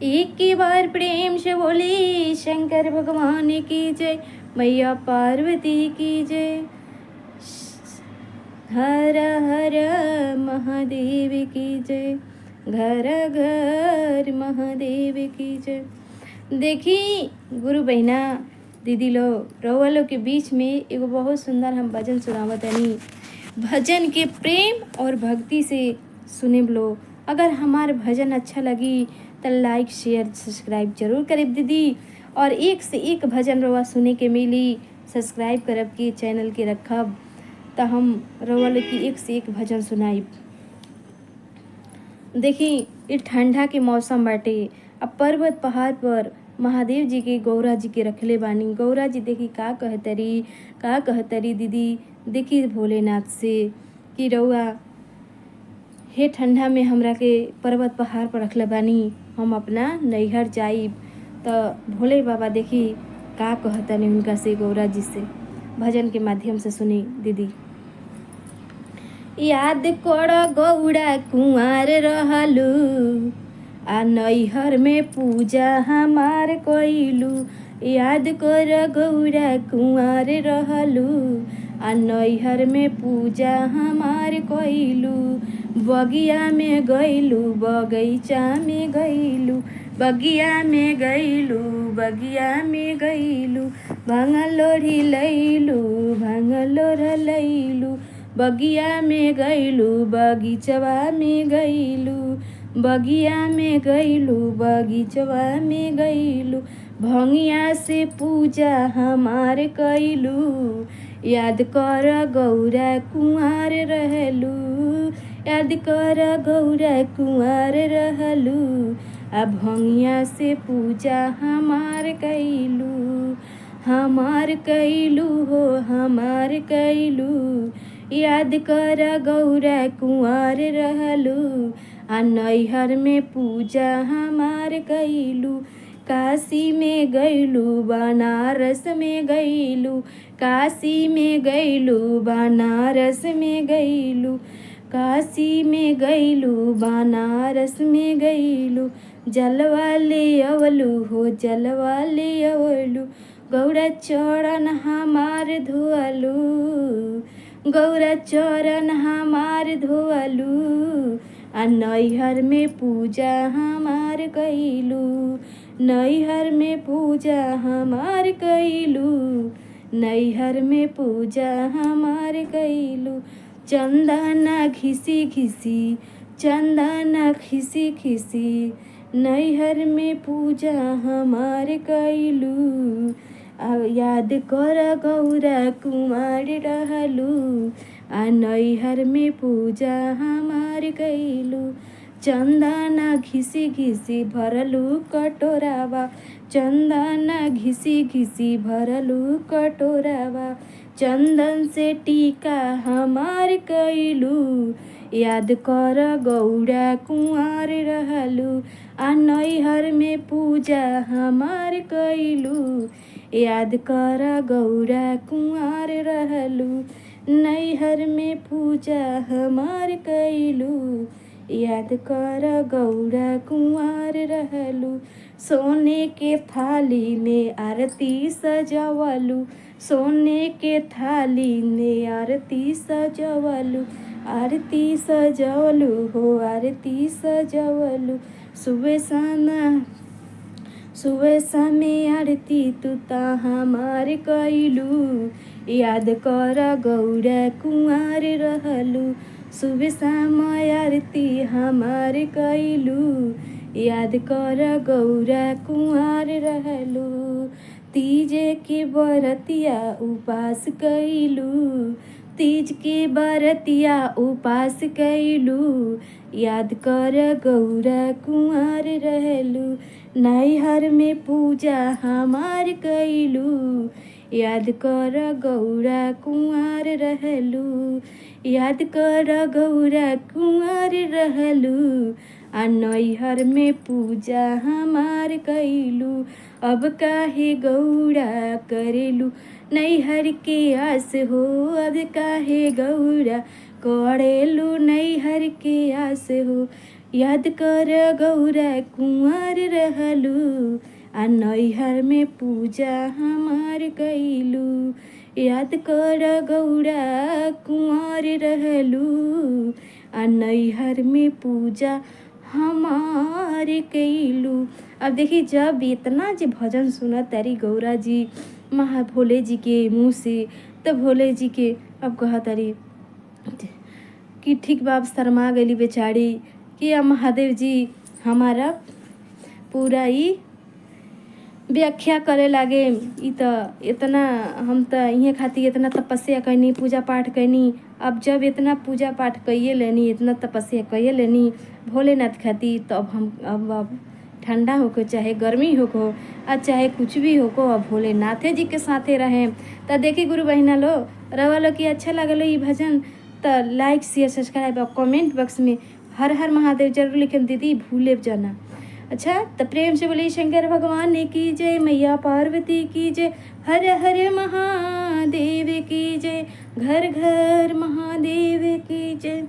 एक की बार प्रेम से बोली शंकर भगवान की जय, मैया पार्वती की जय। हर हर महादेव की जय, घर घर महादेव की जय। देखी गुरु बहिना दीदी लोग रउआ लोग के बीच में एगो बहुत सुंदर हम भजन सुनावत हनी। भजन के प्रेम और भक्ति से सुने लो। अगर हमार भजन अच्छा लगी तो लाइक शेयर सब्सक्राइब जरूर करब दीदी। और एक से एक भजन रउआ सुने के मिली, सब्सक्राइब करब के चैनल के रखब तो हम रउआ लोग की एक से एक भजन सुनाइब। देखी ये ठंडा के मौसम बाटे, अब पर्वत पहाड़ पर महादेव जी के गौरा जी के रखले बानी। गौरा जी देखी का कहतरी दीदी। देखी भोलेनाथ से कि रउआ हे ठंडा में हमरा के पर्वत पहाड़ पर रखले बानी, हम अपना नैहर जाइब। तो भोले बाबा देखी का कहतनी उनका से गौरा जी से भजन के माध्यम से सुनी दीदी। याद कर गौड़ा कुंवर रहलू, आ नैहर में पूजा हमार कइलू। याद कर गौड़ा कुंवर रहलू, आ नैहर में पूजा हमार कइलू। बगिया में गइलू बगीचा में गइलू, बगिया में गइलू बगिया में गइलू। भांगल लोढ़ी लइलू भांगल लोढ़ लइलू, बगिया में गइलू बगीचवा में गइलू, बगिया में गइलू बगीचवा में गइलू। भंगिया से पूजा हमार कइलू, याद कर गौरा कुंवर रहलू। याद कर गौरा कुंवर रहलू, आ भंगिया से पूजा हमार कइलू। हमार कइलू हो हमार कइलू, याद कर गौरा कुंवर रहलू, आ नैहर में पूजा हमार कइलू। काशी में गइलू बनारस में गइलू, काशी में गइलू बनारस में गइलू, काशी में गइलू बनारस में गइलू। जलवा ले अवलू हो जलवा ले अवलू, गौरा चरण हमार धोअलू, गौरा चरण हमार धोअलू। आ नैहर में पूजा हमार कइलू, नैहर में पूजा हमार कइलू, नैहर में पूजा हमार कइलू। चंदन घिसी घिसी चंदन घिसी घिसी, नैहर में पूजा हमार कइलू। याद कर गौरा कुंवर रहलू, आ नैहर में पूजा हमार कइलू। चंदन घिसी घिसी भरलू कटोरावा, चंदन घिसी घिसी भरलू कटोरावा। चंदन से टीका हमार कइलू, याद कर गौरा कुंवर रहलू, आ नैहर में पूजा हमार कइलू। याद कर गौरा कुंवर रहलू, नैहर में पूजा हमार कइलू। याद कर गौरा कुंवर रहलू। सोने के थाली में आरती सजवलू, सोने के थाली में आरती सजवलू, आरती सजवलू हो आरती सजवलू। सुबह समय आरती तू ता हमार कइलू, याद कर गौरा कुंवर रहलू। सुबह समय आरती हमार कइलू, याद कर गौरा कुंवर रहलू। तीज के बरतिया उपास कइलू, तीज के बरतिया उपास कइलू, याद कर गौरा कुंवर रहलू। नैहर में पूजा हमार कइलू, याद कर गौरा कुंवर रहलू, याद कर गौरा कुंवर रहलू। आ नैहर में पूजा हमार कइलू, अब काहे गौरा करेलू नैहर के आस हो। अब काहे गौरा करेलू नैहर के आस हो। याद कर गौरा कुंवर रहलू आ नैहर में पूजा हमार कैलू। याद कर गौरा कुंवर रहलू आ नैहर में पूजा हमार कैलू। अब देखी जब इतना जे भजन सुनत तारी गौरा जी महा भोले जी के मुँह से, तब भोले जी के अब कहा तारी कि ठीक बाप शर्मा गई बेचारी कि अब महादेव जी हमारा पूरा ही व्याख्या करे लागे। ई त इतना हम त इहे खातिर इतना तपस्या कैनी, पूजा पाठ कैनी। अब जब इतना पूजा पाठ कइए लेनी, इतना तपस्या कइए लेनी भोलेनाथ खातिर, तो अब हम अब ठंडा होको चाहे गर्मी होको और चाहे कुछ भी होको, अब भोलेनाथे जी के साथे रहें। तो देखी गुरु बहिना लो रवा लो कि अच्छा लगलो ई भजन, तो लाइक शेयर सब्सक्राइब और कमेंट बॉक्स में हर हर महादेव जरूर लिखें दीदी, भूले जाना। अच्छा तो प्रेम से बोलिए शंकर भगवान की जय, मैया पार्वती की जय, हर हर महादेव की जय, घर घर महादेव की जय।